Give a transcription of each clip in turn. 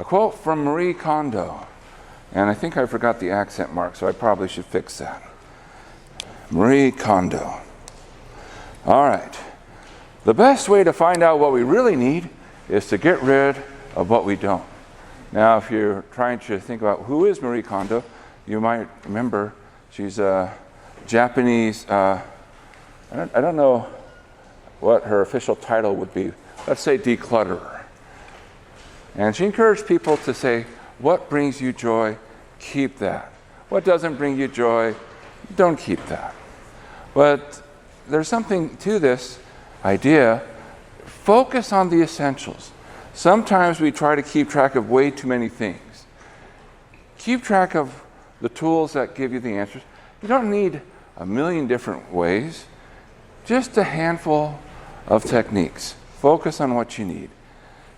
A quote from Marie Kondo. And I think I forgot the accent mark, so I probably should fix that. Marie Kondo. All right. The best way to find out what we really need is to get rid of what we don't. Now, if you're trying to think about who is Marie Kondo, you might remember she's a Japanese, I don't know what her official title would be. Let's say declutterer. And she encouraged people to say, what brings you joy? Keep that. What doesn't bring you joy? Don't keep that. But there's something to this idea. Focus on the essentials. Sometimes we try to keep track of way too many things. Keep track of the tools that give you the answers. You don't need a million different ways. Just a handful of techniques. Focus on what you need.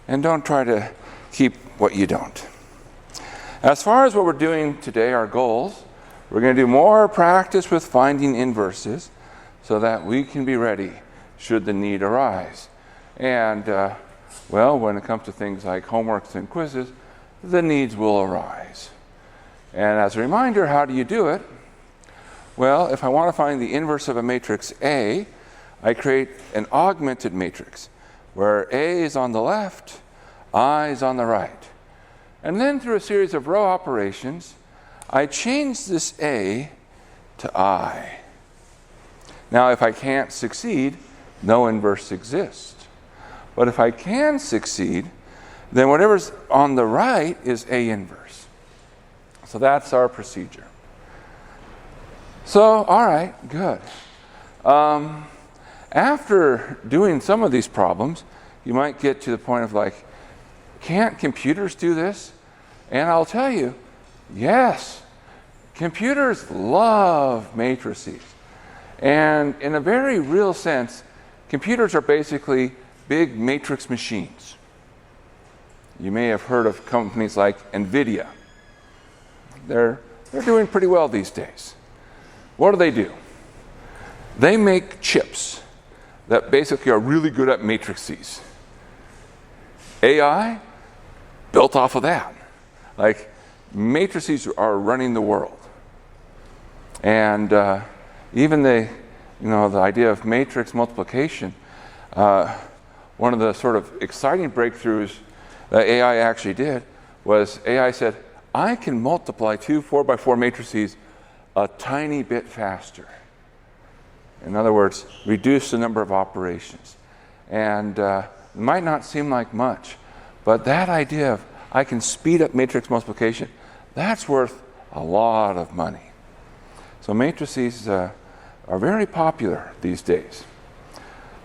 And don't try to keep what you don't. As far as what we're doing today, our goals, we're going to do more practice with finding inverses so that we can be ready should the need arise. And, well, when it comes to things like homeworks and quizzes, the needs will arise. And as a reminder, how do you do it? Well, if I want to find the inverse of a matrix A, I create an augmented matrix where A is on the left, I is on the right. And then through a series of row operations, I change this A to I. Now, if I can't succeed, no inverse exists. But if I can succeed, then whatever's on the right is A inverse. So that's our procedure. So, all right, good. After doing some of these problems, you might get to the point of like, can't computers do this? And I'll tell you, yes, computers love matrices. And in a very real sense, computers are basically big matrix machines. You may have heard of companies like NVIDIA. They're doing pretty well these days. What do? They make chips that basically are really good at matrices. AI built off of that. Like, matrices are running the world. And even the idea of matrix multiplication, one of the sort of exciting breakthroughs that AI actually did was AI said, I can multiply two 4x4 matrices a tiny bit faster. In other words, reduce the number of operations. And it might not seem like much, but that idea of I can speed up matrix multiplication, that's worth a lot of money. So matrices are very popular these days.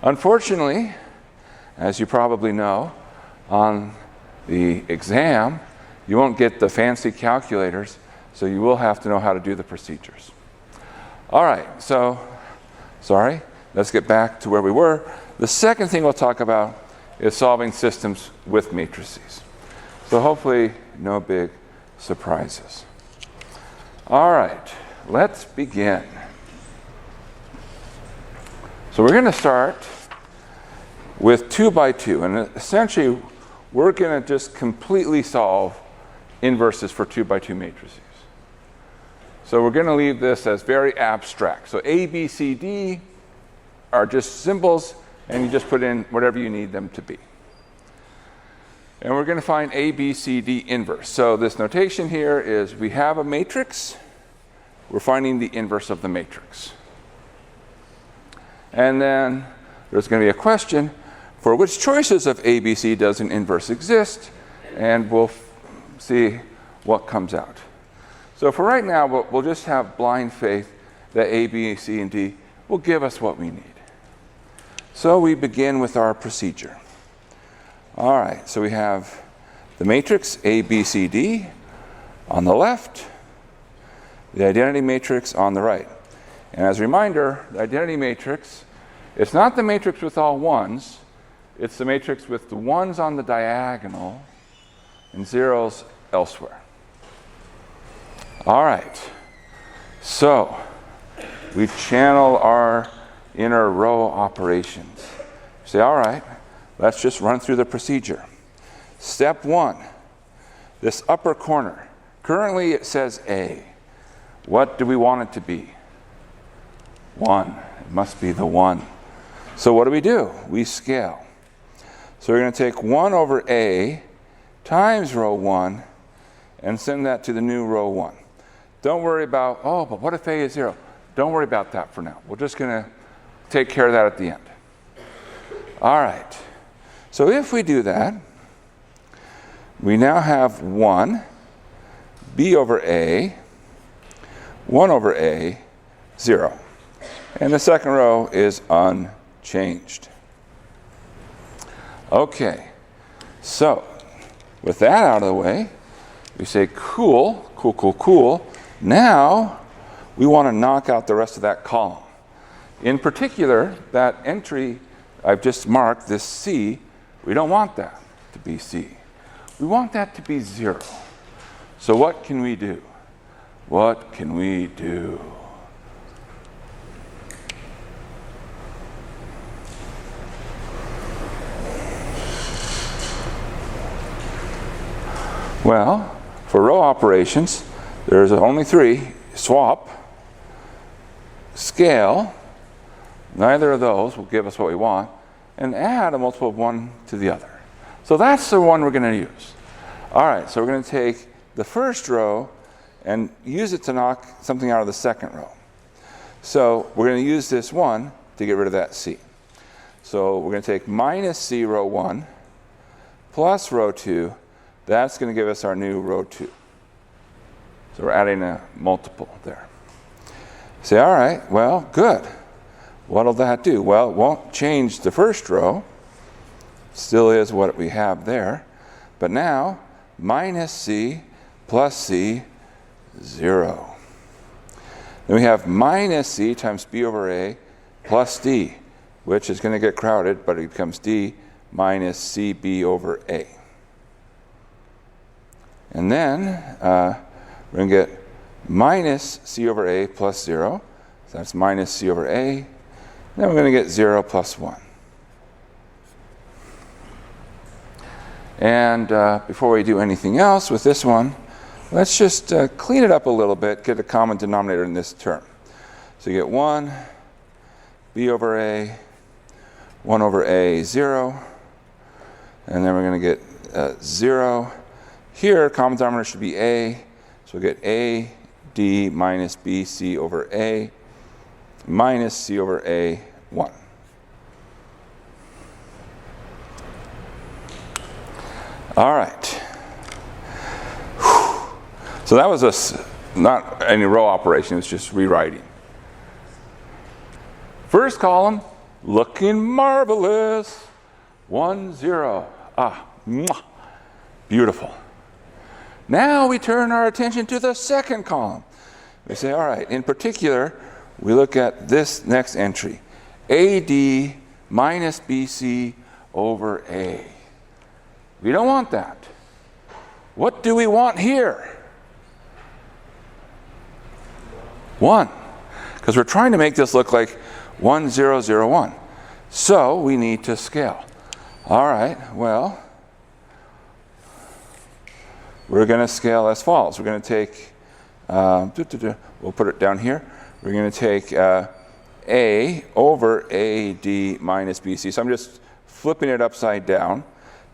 Unfortunately, as you probably know, on the exam, you won't get the fancy calculators, so you will have to know how to do the procedures. All right, so, sorry, let's get back to where we were. The second thing we'll talk about is solving systems with matrices. So hopefully, no big surprises. All right, let's begin. So we're going to start with 2 by 2, and essentially we're going to just completely solve inverses for 2 by 2 matrices. So we're going to leave this as very abstract. So A, B, C, D are just symbols, and you just put in whatever you need them to be. And we're going to find A, B, C, D inverse. So this notation here is we have a matrix. We're finding the inverse of the matrix. And then there's going to be a question, for which choices of A, B, C does an inverse exist? And we'll see what comes out. So for right now, we'll just have blind faith that A, B, C, and D will give us what we need. So we begin with our procedure. All right, so we have the matrix A, B, C, D on the left, the identity matrix on the right. And as a reminder, the identity matrix, it's not the matrix with all ones, it's the matrix with the ones on the diagonal and zeros elsewhere. All right, so we channel our inner row operations. Say, all right, let's just run through the procedure. Step 1, this upper corner. Currently it says A. What do we want it to be? 1. It must be the 1. So what do? We scale. So we're going to take 1 over A times row 1 and send that to the new row 1. Don't worry about, oh, but what if A is 0? Don't worry about that for now. We're just going to take care of that at the end. All right. So if we do that, we now have 1, B over A, 1 over A, 0. And the second row is unchanged. Okay. So with that out of the way, we say cool, cool, cool, cool. Now we want to knock out the rest of that column. In particular, that entry I've just marked, this C, we don't want that to be C. We want that to be 0. So what can we do? What can we do? Well, for row operations, there's only 3. Swap, scale, neither of those will give us what we want, and add a multiple of one to the other. So that's the one we're going to use. All right, so we're going to take the first row and use it to knock something out of the second row. So we're going to use this 1 to get rid of that C. So we're going to take minus C row 1 plus row 2. That's going to give us our new row 2. So we're adding a multiple there. Say, all right, well, good. What'll that do? Well, it won't change the first row. Still is what we have there. But now, minus C plus C, 0. Then we have minus C times B over A plus D, which is going to get crowded, but it becomes D minus CB over A. And then we're going to get minus C over A plus 0. So that's minus C over A. Then we're going to get 0 plus 1. And before we do anything else with this one, let's just clean it up a little bit, get a common denominator in this term. So you get 1, B over A, 1 over A, 0. And then we're going to get 0. Here, common denominator should be A. So we get A, D minus B, C over A, minus C over A, 1. All right. So that was not any row operation, it was just rewriting. First column, looking marvelous. 1, 0. Mwah. Beautiful. Now we turn our attention to the second column. We say, all right, in particular, we look at this next entry. AD minus BC over A. We don't want that. What do we want here? 1. Because we're trying to make this look like 1, 0, 0, 1. So we need to scale. All right, well, we're going to scale as follows. We're going to take, we'll put it down here. We're going to take A over AD minus BC. So I'm just flipping it upside down,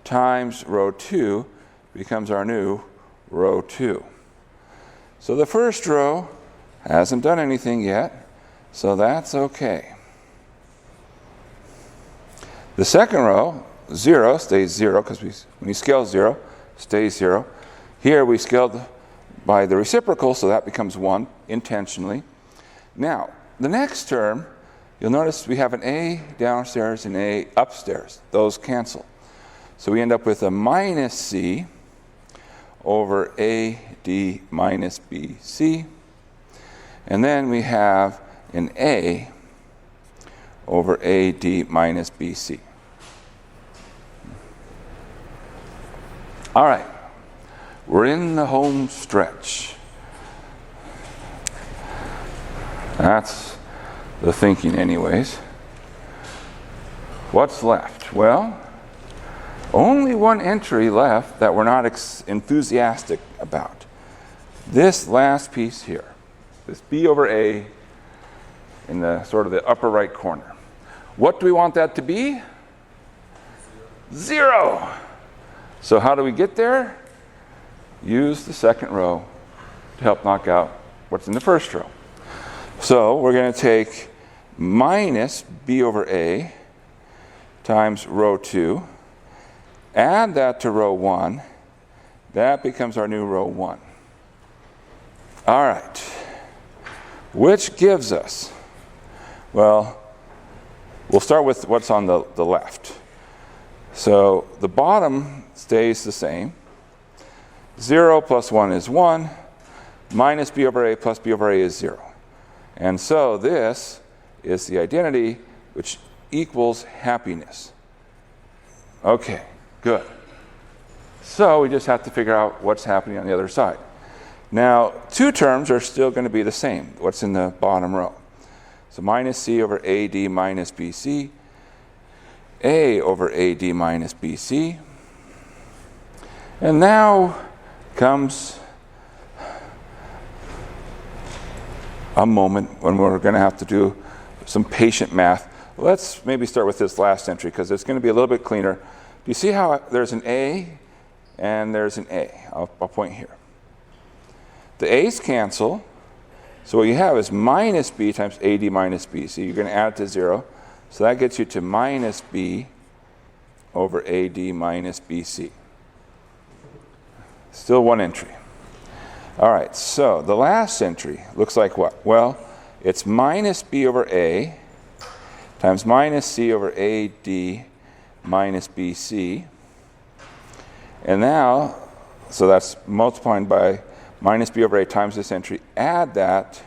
times row 2 becomes our new row 2. So the first row hasn't done anything yet, so that's okay. The second row, 0 stays 0, because when you scale 0, stays 0. Here we scaled by the reciprocal, so that becomes 1 intentionally. Now, the next term, you'll notice we have an A downstairs and A upstairs. Those cancel. So we end up with a minus C over AD minus BC. And then we have an A over AD minus BC. All right. We're in the home stretch. That's the thinking anyways. What's left? Well, only one entry left that we're not enthusiastic about. This last piece here, this b over a in the sort of the upper right corner. What do we want that to be? 0. So how do we get there? Use the second row to help knock out what's in the first row. So we're going to take minus b over a times row 2, add that to row 1. That becomes our new row 1. All right. Which gives us, well, we'll start with what's on the left. So the bottom stays the same. 0 plus 1 is 1. Minus b over a plus b over a is 0. And so this is the identity which equals happiness. Okay, good. So we just have to figure out what's happening on the other side. Now, two terms are still going to be the same, what's in the bottom row. So minus c over ad minus bc, a over ad minus bc. And now comes a moment when we're going to have to do some patient math. Let's maybe start with this last entry because it's going to be a little bit cleaner. Do you see how there's an A and there's an A? I'll point here. The A's cancel. So what you have is minus b times ad minus bc. You're going to add it to 0. So that gets you to minus b over ad minus bc. Still one entry. All right, so the last entry looks like what? Well, it's minus b over a times minus c over ad minus bc. And now, so that's multiplying by minus b over a times this entry. Add that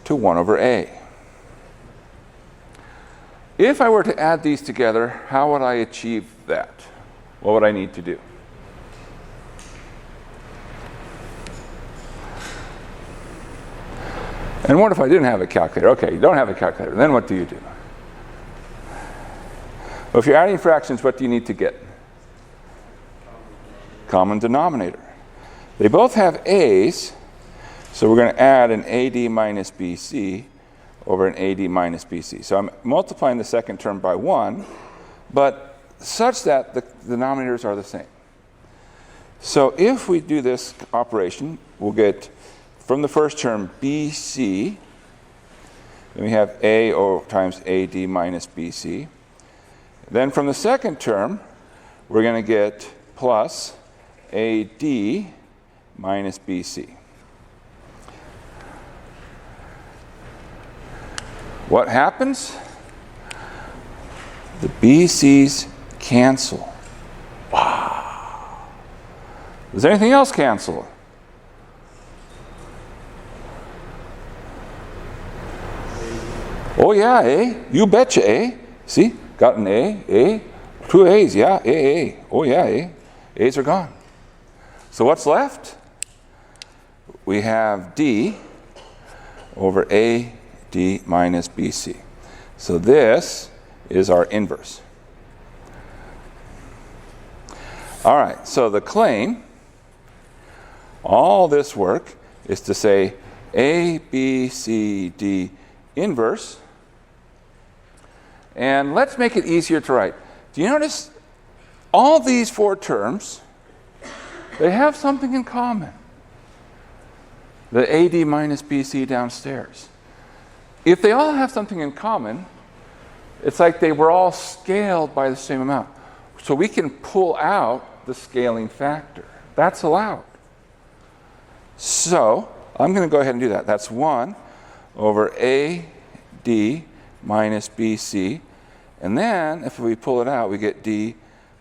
to 1 over a. If I were to add these together, how would I achieve that? What would I need to do? And what if I didn't have a calculator? Okay, you don't have a calculator. Then what do you do? Well, if you're adding fractions, what do you need to get? Common denominator. They both have a's, so we're going to add an ad minus bc over an ad minus bc. So I'm multiplying the second term by 1, but such that the denominators are the same. So if we do this operation, we'll get from the first term bc, then we have a times ad minus bc. Then from the second term, we're going to get plus ad minus bc. What happens? The bc's cancel. Wow. Does anything else cancel? Oh yeah, A. You betcha, A. See? Got an A, 2 A's, yeah, A. Oh yeah, A. A's are gone. So what's left? We have D over AD minus BC. So this is our inverse. All right, so the claim, all this work is to say A, B, C, D inverse. And let's make it easier to write. Do you notice all these 4 terms, they have something in common. The AD minus BC downstairs. If they all have something in common, it's like they were all scaled by the same amount. So we can pull out the scaling factor. That's allowed. So I'm going to go ahead and do that. That's 1 over AD minus BC. And then if we pull it out, we get D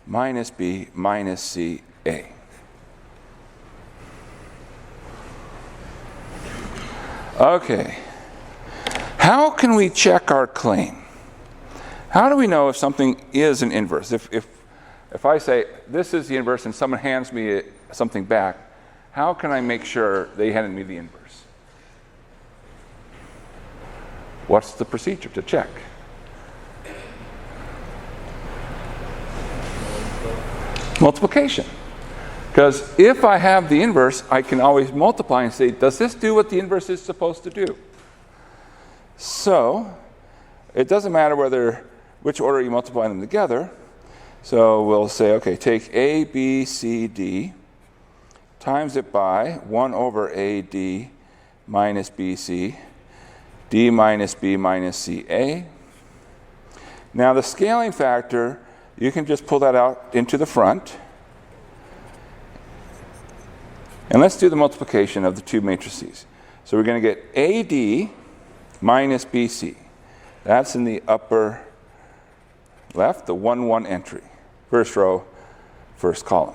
minus B minus C A. Okay. How can we check our claim? How do we know if something is an inverse? If I say this is the inverse and someone hands me something back, how can I make sure they handed me the inverse? What's the procedure to check? multiplication. Because if I have the inverse, I can always multiply and say, does this do what the inverse is supposed to do? So it doesn't matter which order you multiply them together. So we'll say, okay, take A, B, C, D, times it by 1 over AD minus BC, D minus B minus CA. Now the scaling factor, you can just pull that out into the front. And let's do the multiplication of the two matrices. So we're going to get AD minus BC. That's in the upper left, the 1, 1 entry. First row, first column.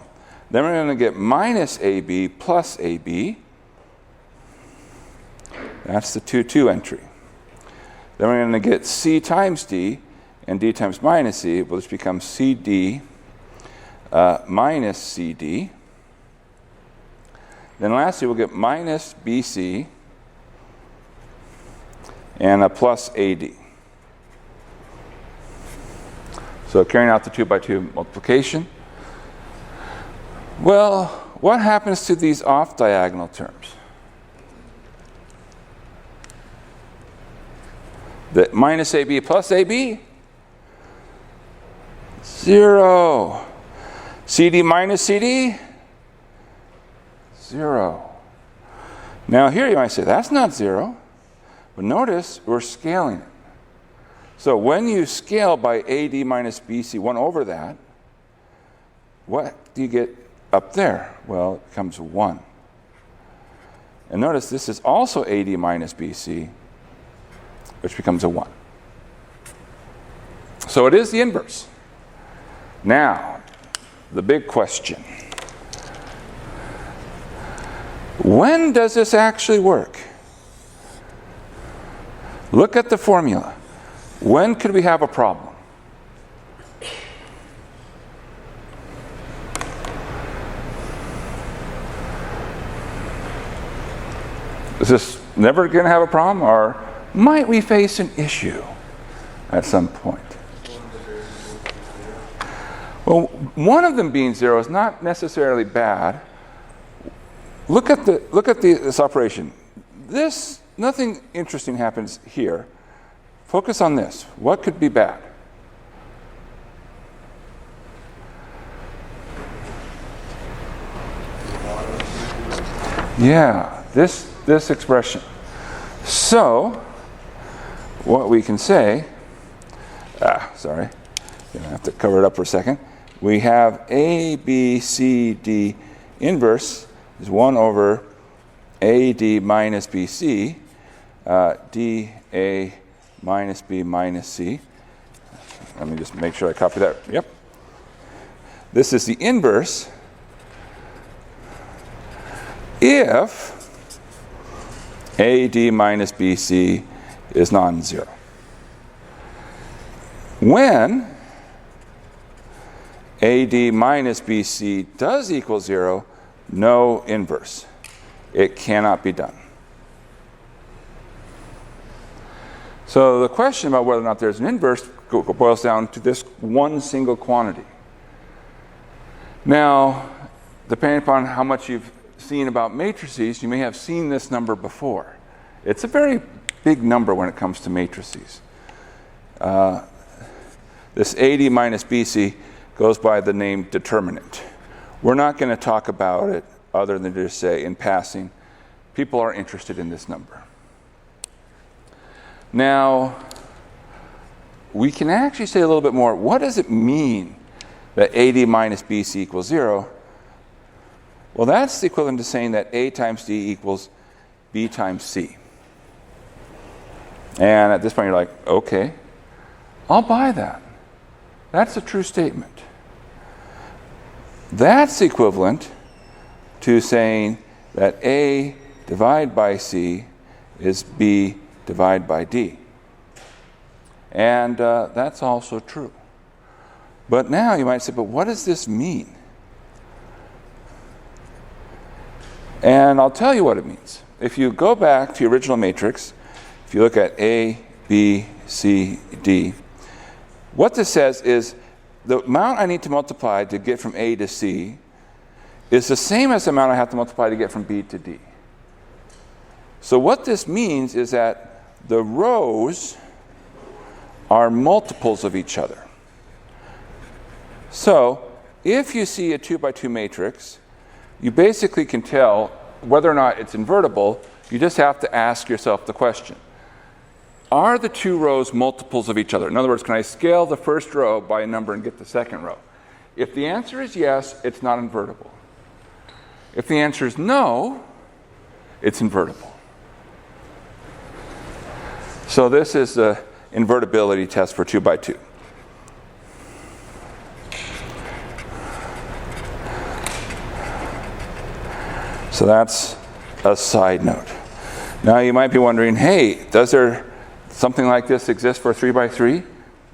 Then we're going to get minus AB plus AB. That's the 2, 2 entry. Then we're going to get C times D, and D times minus C, which becomes CD minus CD. Then lastly, we'll get minus BC and a plus AD. So carrying out the 2 by 2 multiplication. Well, what happens to these off-diagonal terms? The minus AB plus AB? 0. CD minus CD? 0. Now here you might say, that's not 0. But notice we're scaling it. So when you scale by AD minus BC, 1 over that, what do you get up there? Well, it becomes 1. And notice this is also AD minus BC, which becomes a 1. So it is the inverse. Now, the big question. When does this actually work? Look at the formula. When could we have a problem? Is this never going to have a problem, or might we face an issue at some point? Well, one of them being 0 is not necessarily bad. Look at this operation. Nothing interesting happens here. Focus on this. What could be bad? Yeah, this expression. So, what we can say, sorry, gonna have to cover it up for a second. We have A, B, C, D inverse is 1 over AD minus BC, DA minus B minus C. Let me just make sure I copy that. Yep. This is the inverse if AD minus BC is non-zero. When AD minus BC does equal 0, no inverse. It cannot be done. So the question about whether or not there's an inverse boils down to this one single quantity. Now, depending upon how much you've seen about matrices, you may have seen this number before. It's a very big number when it comes to matrices. This AD minus BC goes by the name determinant. We're not going to talk about it other than to just say in passing, people are interested in this number. Now, we can actually say a little bit more. What does it mean that AD minus BC equals 0? Well, that's the equivalent to saying that A times D equals B times C. And at this point, you're like, okay, I'll buy that. That's a true statement. That's equivalent to saying that A divided by C is B divided by D. And that's also true. But now you might say, but what does this mean? And I'll tell you what it means. If you go back to your original matrix, if you look at A, B, C, D, what this says is the amount I need to multiply to get from A to C is the same as the amount I have to multiply to get from B to D. So what this means is that the rows are multiples of each other. So if you see a 2 by 2 matrix, you basically can tell whether or not it's invertible. You just have to ask yourself the question: are the two rows multiples of each other? In other words, can I scale the first row by a number and get the second row? If the answer is yes, it's not invertible. If the answer is no, it's invertible. So this is the invertibility test for 2 by 2. So that's a side note. Now you might be wondering, hey, does there something like this exist for 3 by 3?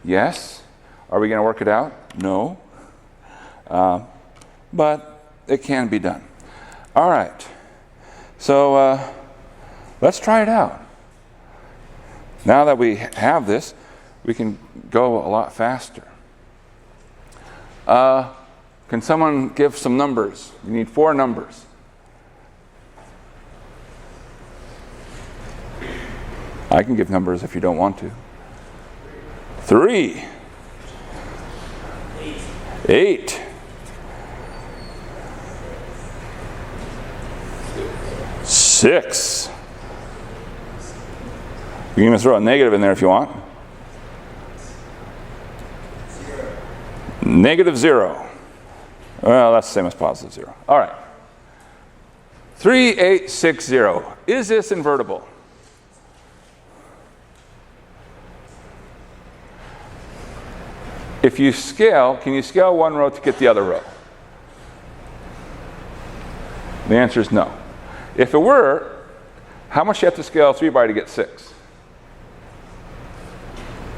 Yes. Are we going to work it out? No. But it can be done. All right. So let's try it out. Now that we have this, we can go a lot faster. Can someone give some numbers? You need 4 numbers. I can give numbers if you don't want to. 3. 8. 6. You can even throw a negative in there if you want. -0. Well, that's the same as +0. All right. 3, 8, 6, 0. Is this invertible? If you scale, can you scale one row to get the other row? The answer is no. If it were, how much do you have to scale 3 by to get 6?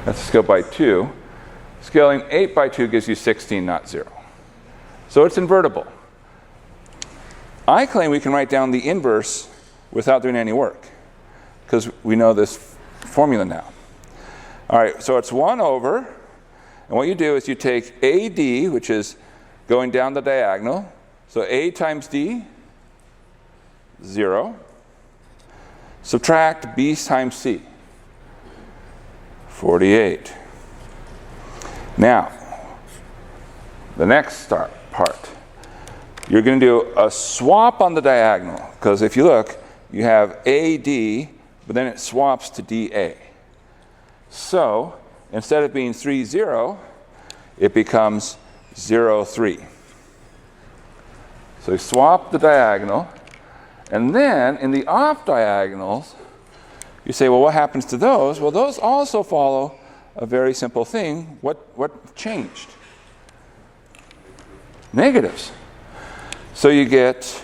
That's scaled by 2. Scaling 8 by 2 gives you 16, not 0. So it's invertible. I claim we can write down the inverse without doing any work, because we know this formula now. All right, so it's 1 over, and what you do is you take AD, which is going down the diagonal. So A times D, 0. Subtract B times C, 48. Now, the next part. You're going to do a swap on the diagonal, because if you look, you have AD, but then it swaps to DA. So instead of being 3, 0, it becomes 0, 3. So you swap the diagonal, and then in the off diagonals, you say, well, what happens to those? Well, those also follow a very simple thing. What changed? Negatives. So you get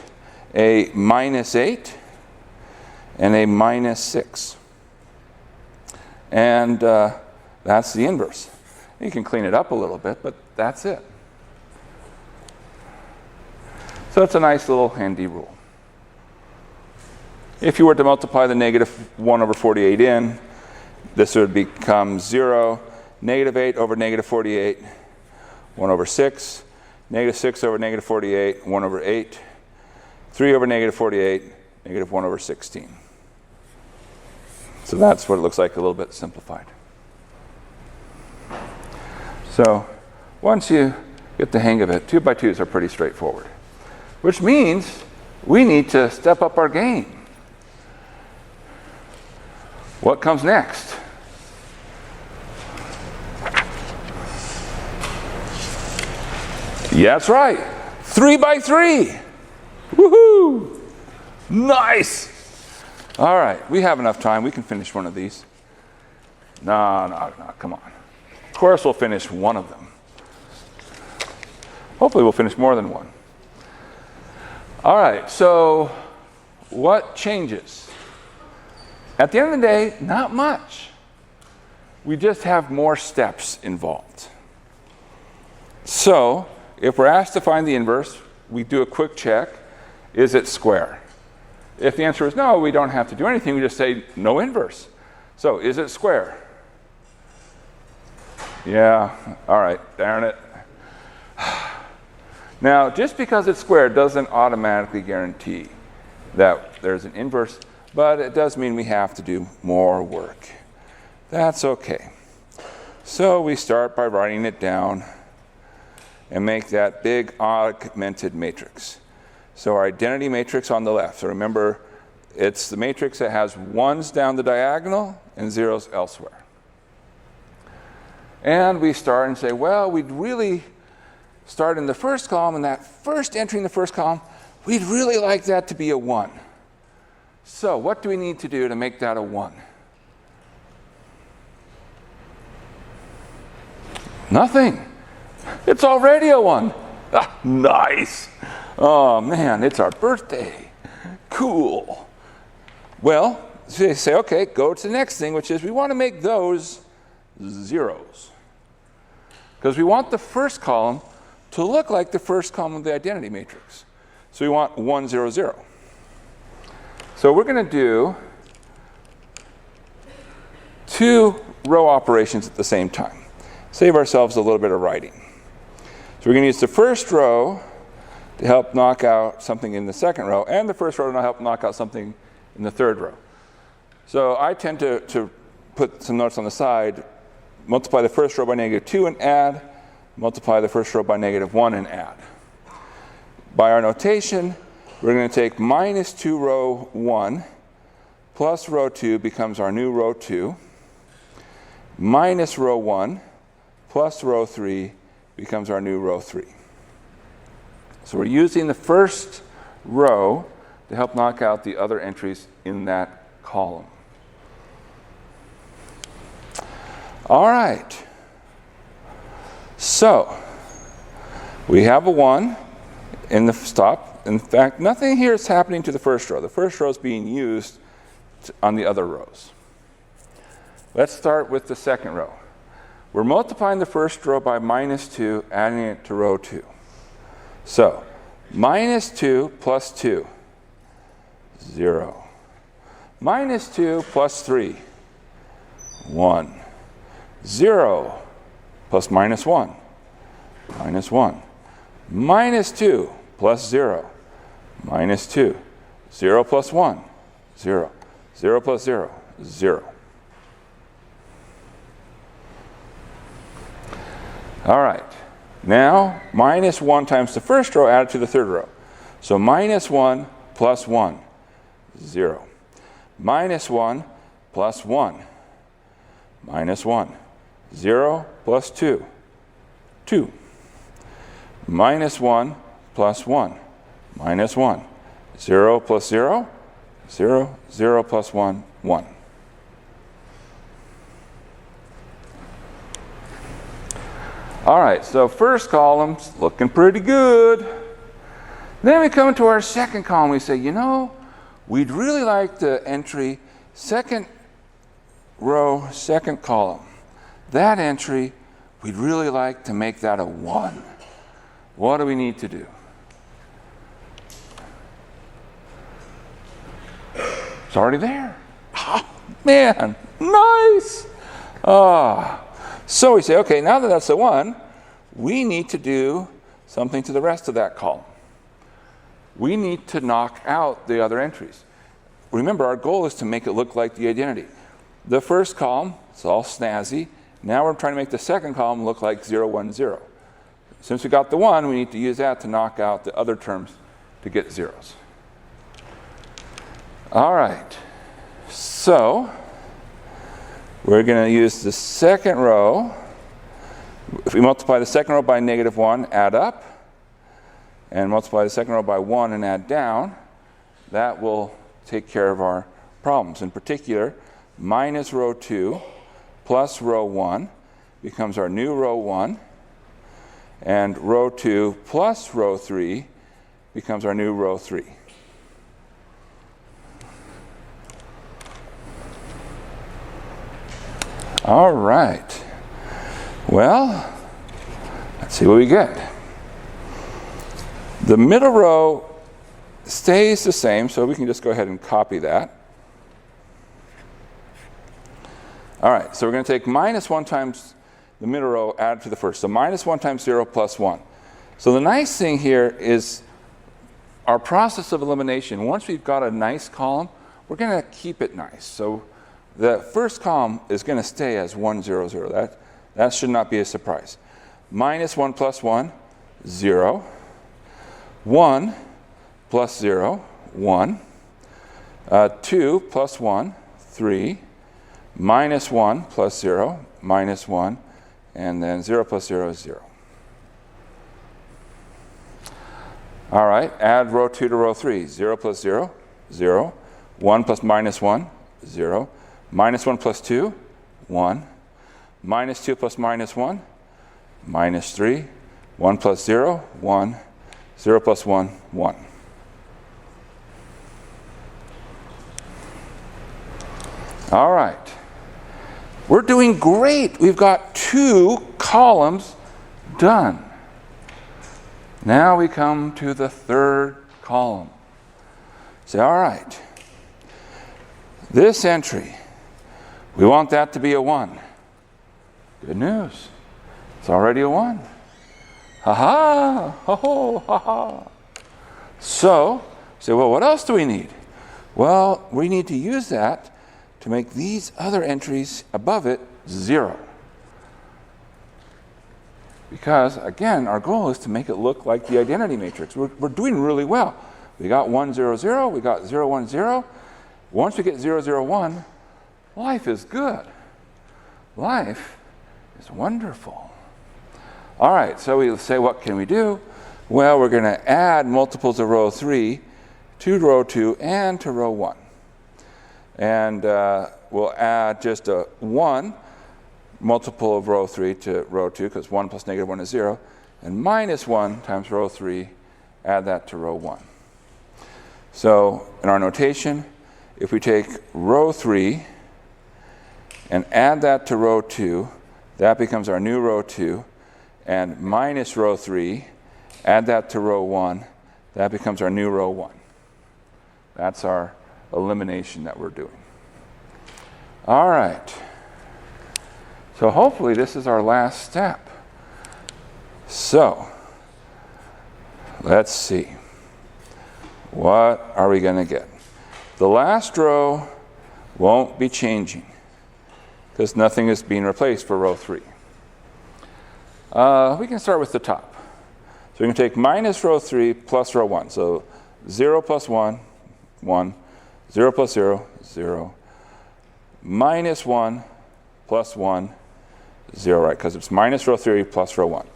a -8 and a -6. And that's the inverse. You can clean it up a little bit, but that's it. So it's a nice little handy rule. If you were to multiply the -1 over 48 in, this would become 0. -8 over -48, 1 over 6. -6 over -48, 1 over 8. 3 over -48, -1 over 16. So that's what it looks like, a little bit simplified. So once you get the hang of it, 2 by 2s are pretty straightforward, which means we need to step up our game. What comes next? Yeah, that's right. 3 by 3. Woohoo! Nice! All right, we have enough time. We can finish one of these. No, come on. Of course we'll finish one of them. Hopefully we'll finish more than one. All right, so what changes? At the end of the day, not much. We just have more steps involved. So if we're asked to find the inverse, we do a quick check. Is it square? If the answer is no, we don't have to do anything. We just say no inverse. So is it square? Yeah, all right, darn it. Now, just because it's squared doesn't automatically guarantee that there's an inverse, but it does mean we have to do more work. That's okay. So we start by writing it down and make that big augmented matrix. So our identity matrix on the left. So remember, it's the matrix that has ones down the diagonal and zeros elsewhere. And we start and say, well, we'd really start in the first column, and that first entry in the first column, we'd really like that to be a 1. So what do we need to do to make that a 1? Nothing. It's already a 1. Ah, nice. Oh, man, it's our birthday. Cool. Well, so they say, okay, go to the next thing, which is we want to make those zeros. Because we want the first column to look like the first column of the identity matrix. So we want 1, 0, 0. So we're going to do 2 row operations at the same time. Save ourselves a little bit of writing. So we're going to use the first row to help knock out something in the second row, and the first row to help knock out something in the third row. So I tend to put some notes on the side, multiply the first row by -2 and add, multiply the first row by -1 and add. By our notation, we're going to take -2 row 1 plus row 2 becomes our new row 2, minus row 1 plus row 3 becomes our new row 3. So we're using the first row to help knock out the other entries in that column. All right. So we have a 1 in the stop. In fact, nothing here is happening to the first row. The first row is being used on the other rows. Let's start with the second row. We're multiplying the first row by -2, adding it to row 2. So -2 plus 2, 0. -2 plus 3, 1. 0 plus -1, -1. -2 plus 0, -2. 0 plus 1, 0. 0 plus 0, 0. All right. Now, -1 times the first row added to the third row. So -1 plus 1, 0. -1 plus 1, -1. 0 plus 2, 2. -1 plus 1, -1. 0 plus 0, 0. 0 plus 1, 1. All right, so first column's looking pretty good. Then we come to our second column. We say, you know, we'd really like the entry second row, second column. That entry, we'd really like to make that a 1. What do we need to do? It's already there. Oh, man, nice. So we say, okay, now that that's a 1, we need to do something to the rest of that column. We need to knock out the other entries. Remember, our goal is to make it look like the identity. The first column, it's all snazzy. Now we're trying to make the second column look like 0, 1, 0. Since we got the 1, we need to use that to knock out the other terms to get zeros. All right. So we're going to use the second row. If we multiply the second row by -1, add up, and multiply the second row by 1 and add down, that will take care of our problems. In particular, minus row 2 plus row 1 becomes our new row 1, and row 2 plus row 3 becomes our new row 3. All right. Well, let's see what we get. The middle row stays the same, so we can just go ahead and copy that. All right, so we're going to take -1 times the middle row added to the first. So -1 times 0 plus 1. So the nice thing here is our process of elimination. Once we've got a nice column, we're going to keep it nice. So the first column is going to stay as 1, 0, 0. That should not be a surprise. Minus 1 plus 1, 0. 1 plus 0, 1. 2 plus 1, 3. Minus 1 plus 0, minus 1. And then 0 plus 0 is 0. All right, add row 2 to row 3. 0 plus 0, 0. 1 plus minus 1, 0. Minus 1 plus 2, 1. Minus 2 plus minus 1, minus 3. 1 plus 0, 1. 0 plus 1, 1. All right. We're doing great. We've got 2 columns done. Now we come to the third column. Say, all right, this entry, we want that to be a 1. Good news. It's already a 1. Ha-ha, ho-ho, ha-ha. So, say, well, what else do we need? Well, we need to use that to make these other entries above it 0. Because, again, our goal is to make it look like the identity matrix. We're doing really well. We got 1, 0, 0. We got 0, 1, 0. Once we get 0, 0, 1, life is good. Life is wonderful. All right, so we say, what can we do? Well, we're going to add multiples of row 3 to row 2 and to row 1. And we'll add just a 1 multiple of row 3 to row 2, because 1 plus negative 1 is 0. And minus 1 times row 3, add that to row 1. So in our notation, if we take row 3 and add that to row 2, that becomes our new row 2. And minus row 3, add that to row 1, that becomes our new row 1. That's our elimination that we're doing. All right. So hopefully this is our last step. So let's see. What are we going to get? The last row won't be changing because nothing is being replaced for row 3. We can start with the top. So we can take minus row 3 plus row 1. So 0 plus 1, 1. 0 plus 0, 0. Minus 1 plus 1, 0, right? Because it's minus row 3 plus row 1.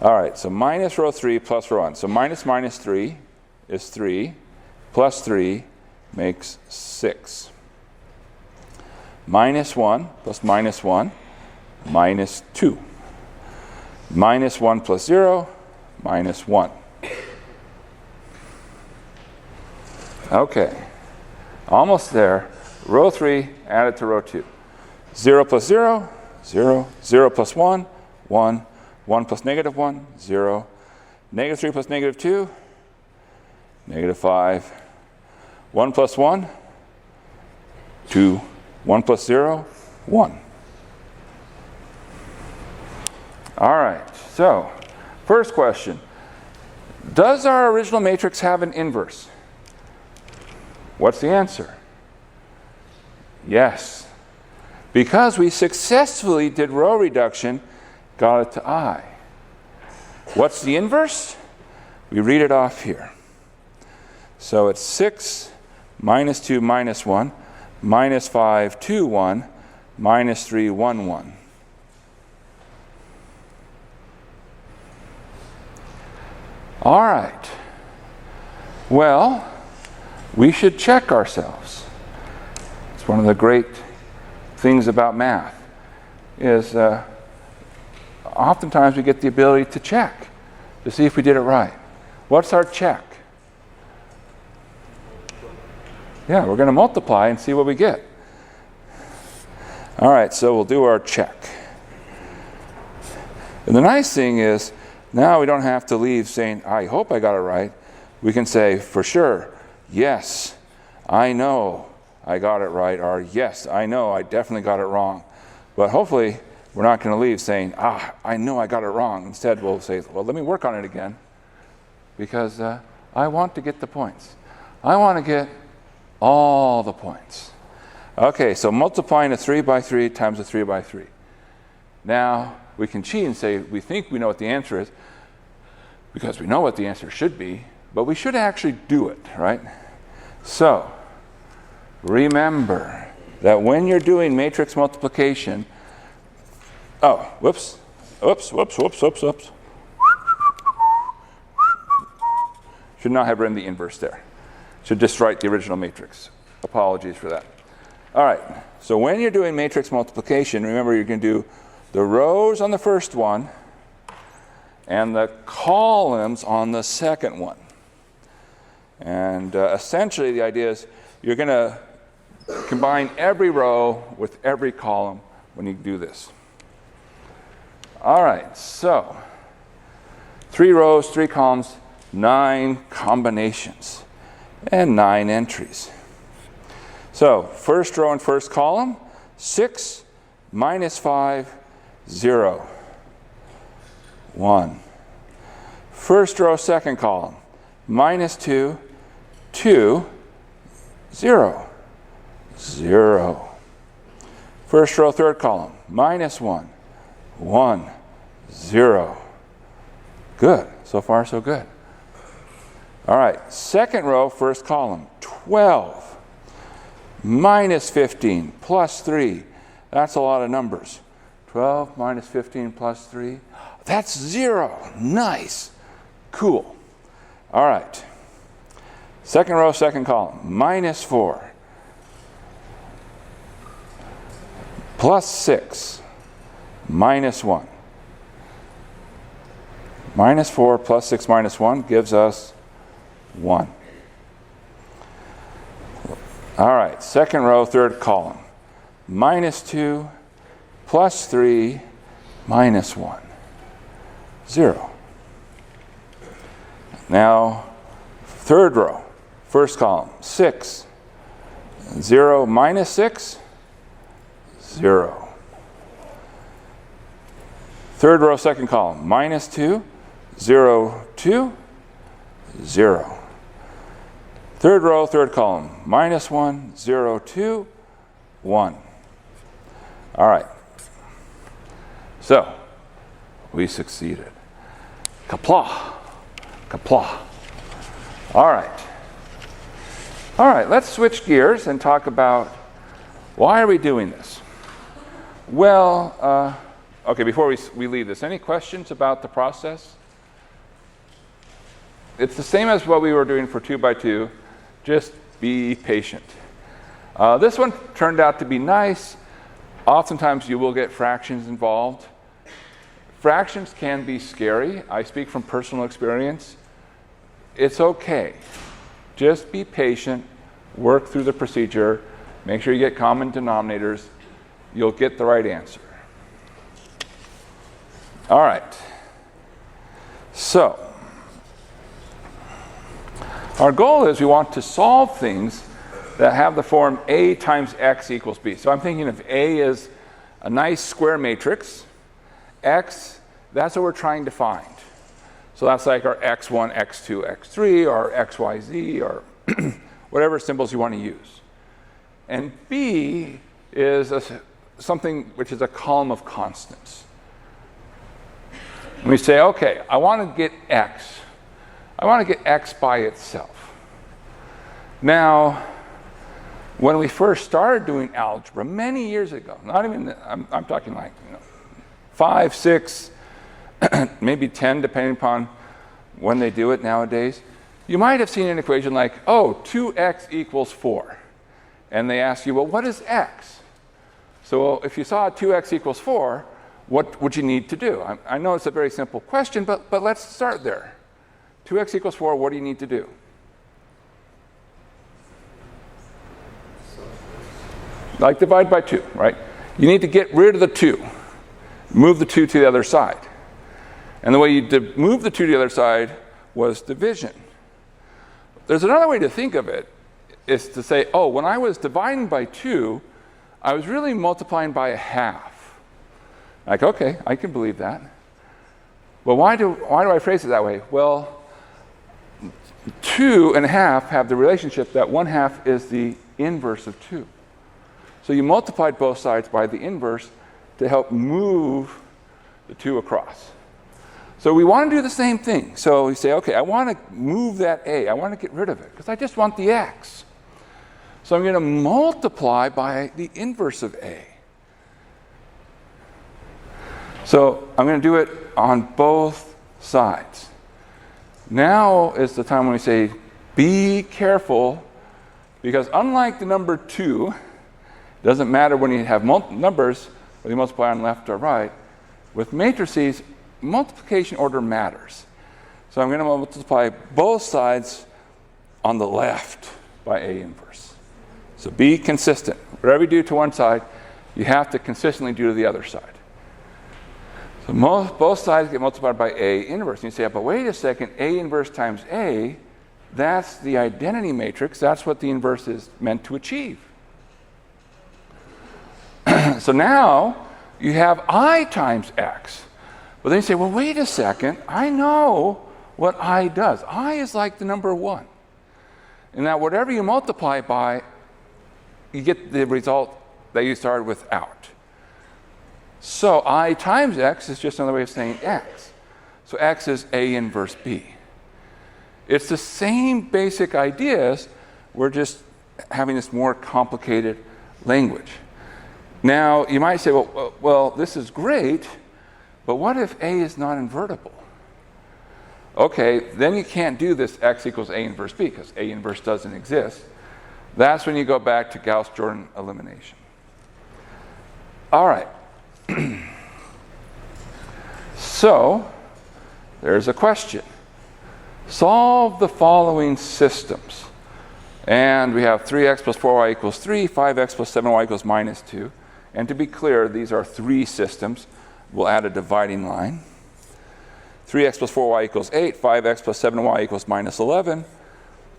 All right, so minus row 3 plus row 1. So minus minus 3 is 3. Plus 3 makes 6. Minus 1 plus minus 1, minus 2. Minus 1 plus 0, minus 1. Okay, almost there. Row 3 added to row 2. 0 plus 0, 0. 0 plus 1, 1. 1 plus negative 1, 0. Negative 3 plus negative 2, negative 5. 1 plus 1, 2. 1 plus 0, 1. All right, so first question. Does our original matrix have an inverse? What's the answer? Yes. Because we successfully did row reduction, got it to I. What's the inverse? We read it off here. So it's 6 minus 2 minus 1, minus 5, 2, 1, minus 3, 1, 1. All right. Well, we should check ourselves. It's one of the great things about math is oftentimes we get the ability to check to see if we did it right. What's our check? Yeah, we're going to multiply and see what we get. All right, so we'll do our check. And the nice thing is, now we don't have to leave saying, I hope I got it right. We can say, for sure, yes, I know I got it right, or yes, I know I definitely got it wrong. But hopefully, we're not going to leave saying, I know I got it wrong. Instead, we'll say, well, let me work on it again, because I want to get the points. I want to get all the points. Okay, so multiplying a 3 by 3 times a 3 by 3. Now, we can cheat and say we think we know what the answer is, because we know what the answer should be, but we should actually do it, right? So, remember that when you're doing matrix multiplication, whoops. Should not have written the inverse there. Should just write the original matrix. Apologies for that. All right, so when you're doing matrix multiplication, remember you're going to do the rows on the first one and the columns on the second one. And essentially the idea is you're going to combine every row with every column when you do this. All right, so 3 rows, 3 columns, 9 combinations, and 9 entries. So first row and first column, 6 minus 5, 0, 1. First row, second column, minus 2, 2, 0, 0. First row, third column, minus 1, 1, 0. Good. So far, so good. All right. Second row, first column, 12. Minus 15 plus 3. That's a lot of numbers. 12 minus 15 plus 3. That's 0. Nice. Cool. All right. Second row, second column, minus 4. Plus 6. Minus 1. Minus 4 plus 6 minus 1 gives us 1. All right, second row, third column. Minus 2 plus 3 minus 1. 0. Now, third row, first column. 6. 0 minus 6. 0. Third row, second column. Minus 2. 0, 2. 0. Third row, third column, minus 1, 0, 2, 1. All right. So, we succeeded. Kapla. Kapla. All right. All right, let's switch gears and talk about why are we doing this? Well, okay, before we leave this, any questions about the process? It's the same as what we were doing for 2 by 2. Just be patient. This one turned out to be nice. Oftentimes you will get fractions involved. Fractions can be scary. I speak from personal experience. It's okay. Just be patient, work through the procedure, make sure you get common denominators. You'll get the right answer. All right. So, our goal is we want to solve things that have the form A times X equals B. So I'm thinking if A is a nice square matrix, X, that's what we're trying to find. So that's like our X1, X2, X3, or XYZ, or whatever symbols you want to use. And B is something which is a column of constants. And we say, okay, I want to get X. I want to get X by itself. Now, when we first started doing algebra many years ago, not even, I'm talking like 5, 6, maybe 10, depending upon when they do it nowadays, you might have seen an equation like, oh, 2x equals 4. And they ask you, well, what is x? So if you saw 2x equals 4, what would you need to do? I know it's a very simple question, but let's start there. 2x equals 4, what do you need to do? Like divide by 2, right? You need to get rid of the 2. Move the 2 to the other side. And the way you move the 2 to the other side was division. There's another way to think of it, is to say, oh, when I was dividing by 2, I was really multiplying by a half. Like, okay, I can believe that. Well, why do I phrase it that way? Well, 2 and a half have the relationship that 1/2 is the inverse of 2. So you multiplied both sides by the inverse to help move the 2 across. So we want to do the same thing. So we say, okay, I want to move that a. I want to get rid of it because I just want the x. So I'm going to multiply by the inverse of a. So I'm going to do it on both sides. Now is the time when we say, be careful, because unlike the number 2, it doesn't matter when you have numbers, whether you multiply on left or right. With matrices, multiplication order matters. So I'm going to multiply both sides on the left by a inverse. So be consistent. Whatever you do to one side, you have to consistently do to the other side. So both sides get multiplied by a inverse. And you say, but wait a second, a inverse times a, that's the identity matrix. That's what the inverse is meant to achieve. So now you have I times x. But then you say, well, wait a second, I know what I does. I is like the number 1. And that whatever you multiply by, you get the result that you started without. So I times x is just another way of saying x. So x is a inverse b. It's the same basic ideas, we're just having this more complicated language. Now, you might say, well, this is great, but what if a is not invertible? Okay, then you can't do this x equals a inverse b, because a inverse doesn't exist. That's when you go back to Gauss-Jordan elimination. All right. So, there's a question. Solve the following systems. And we have 3x plus 4y equals 3, 5x plus 7y equals minus 2. And to be clear, these are 3 systems. We'll add a dividing line. 3x plus 4y equals 8, 5x plus 7y equals minus 11.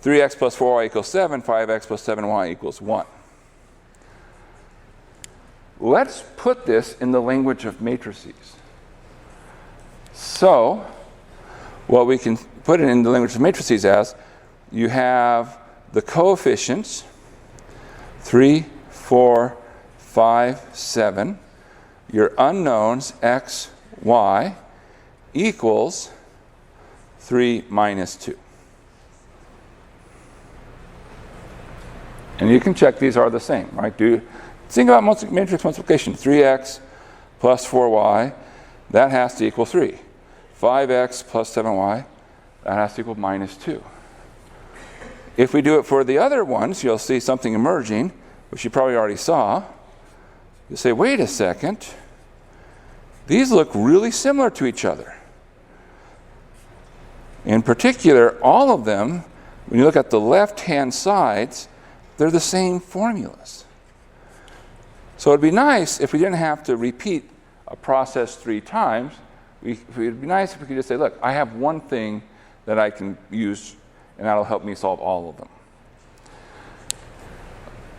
3x plus 4y equals 7, 5x plus 7y equals 1. Let's put this in the language of matrices. So, what we can put it in the language of matrices as, you have the coefficients, 3, 4, 5, 7, your unknowns, x, y, equals 3 minus 2. And you can check these are the same, right? Think about matrix multiplication. 3x plus 4y, that has to equal 3. 5x plus 7y, that has to equal minus 2. If we do it for the other ones, you'll see something emerging, which you probably already saw. You say, wait a second, these look really similar to each other. In particular, all of them, when you look at the left-hand sides, they're the same formulas. So it'd be nice if we didn't have to repeat a process 3 times. It'd be nice if we could just say, look, I have one thing that I can use, and that'll help me solve all of them.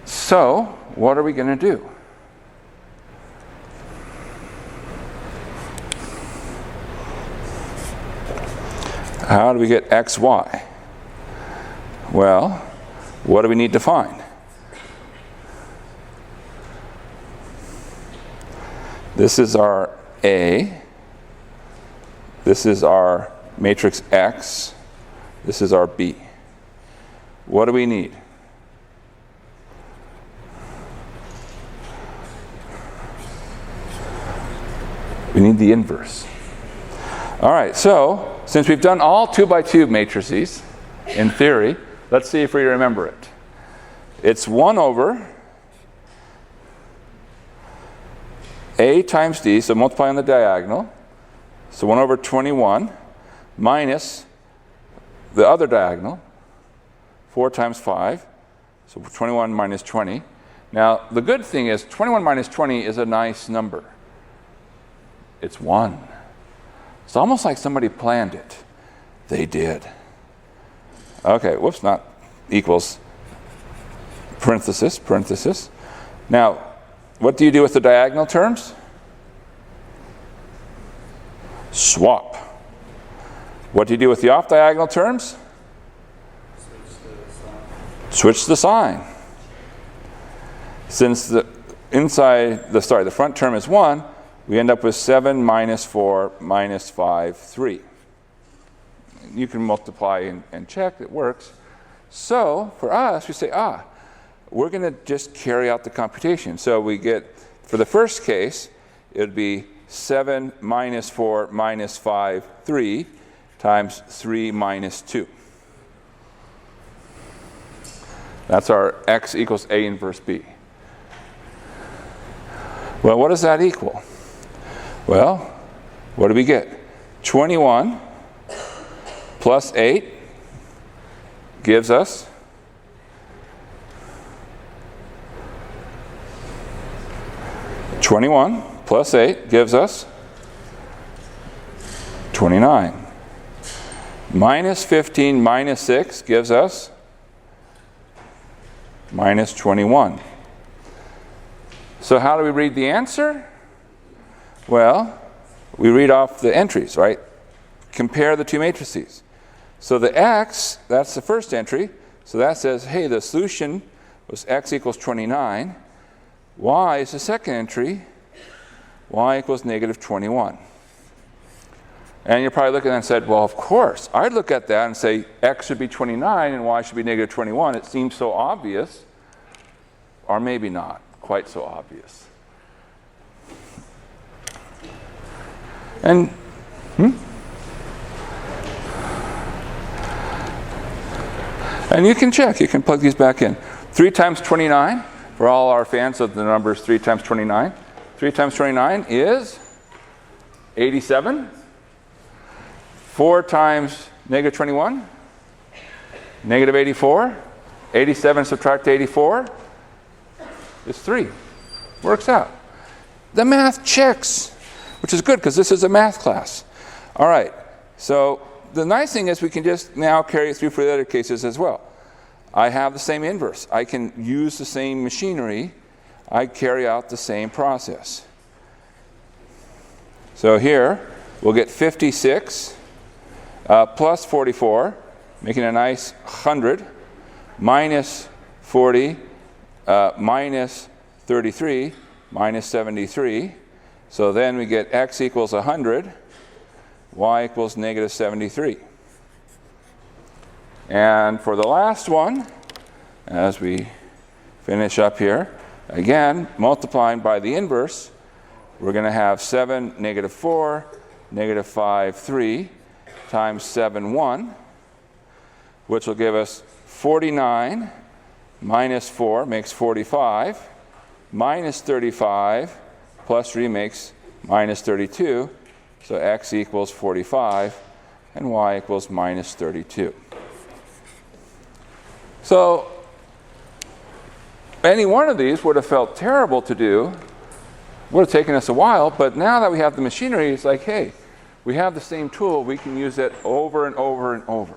So what are we going to do? How do we get x, y? Well, what do we need to find? This is our A. This is our matrix X. This is our B. What do we need? We need the inverse. All right, so since we've done all 2x2 matrices, in theory, let's see if we remember it. It's 1 over A times D, so multiply on the diagonal. So 1 over 21 minus the other diagonal, 4 times 5, so 21 minus 20. Now, the good thing is 21 minus 20 is a nice number. It's 1. It's almost like somebody planned it. They did. Okay, whoops, not equals, parenthesis, parenthesis. Now, what do you do with the diagonal terms? Swap. What do you do with the off-diagonal terms? Switch the sign. Since the front term is 1, we end up with 7 minus 4 minus 5, 3. You can multiply and check, it works. So for us, we say, we're going to just carry out the computation. So we get, for the first case, it would be 7 minus 4 minus 5, 3 times 3 minus 2. That's our x equals A inverse B. Well, what does that equal? Well, what do we get? 21 plus 8 gives us 21 plus 8 gives us 29. Minus 15 minus 6 gives us minus 21. So how do we read the answer? Well, we read off the entries, right? Compare the two matrices. So the x, that's the first entry. So that says, hey, the solution was x equals 29. Y is the second entry. Y equals negative 21. And you're probably looking at that and said, well, of course. I'd look at that and say x should be 29 and y should be negative 21. It seems so obvious. Or maybe not quite so obvious. And, and you can check. You can plug these back in. 3 times 29, for all our fans of the numbers 3 times 29. 3 times 29 is 87. 4 times negative 21, negative 84. 87 subtract 84 is 3. Works out. The math checks, which is good because this is a math class. All right, so the nice thing is we can just now carry it through for the other cases as well. I have the same inverse. I can use the same machinery. I carry out the same process. So here, we'll get 56 plus 44, making a nice 100, minus 40, minus 33, minus 73. So then we get x equals 100, y equals negative 73. And for the last one, as we finish up here, again, multiplying by the inverse, we're going to have 7, negative 4, negative 5, 3, times 7, 1, which will give us 49 minus 4 makes 45, minus 35 plus 3 makes minus 32, so x equals 45, and y equals minus 32. So any one of these would have felt terrible to do, would have taken us a while, but now that we have the machinery, it's like, hey, we have the same tool, we can use it over and over and over.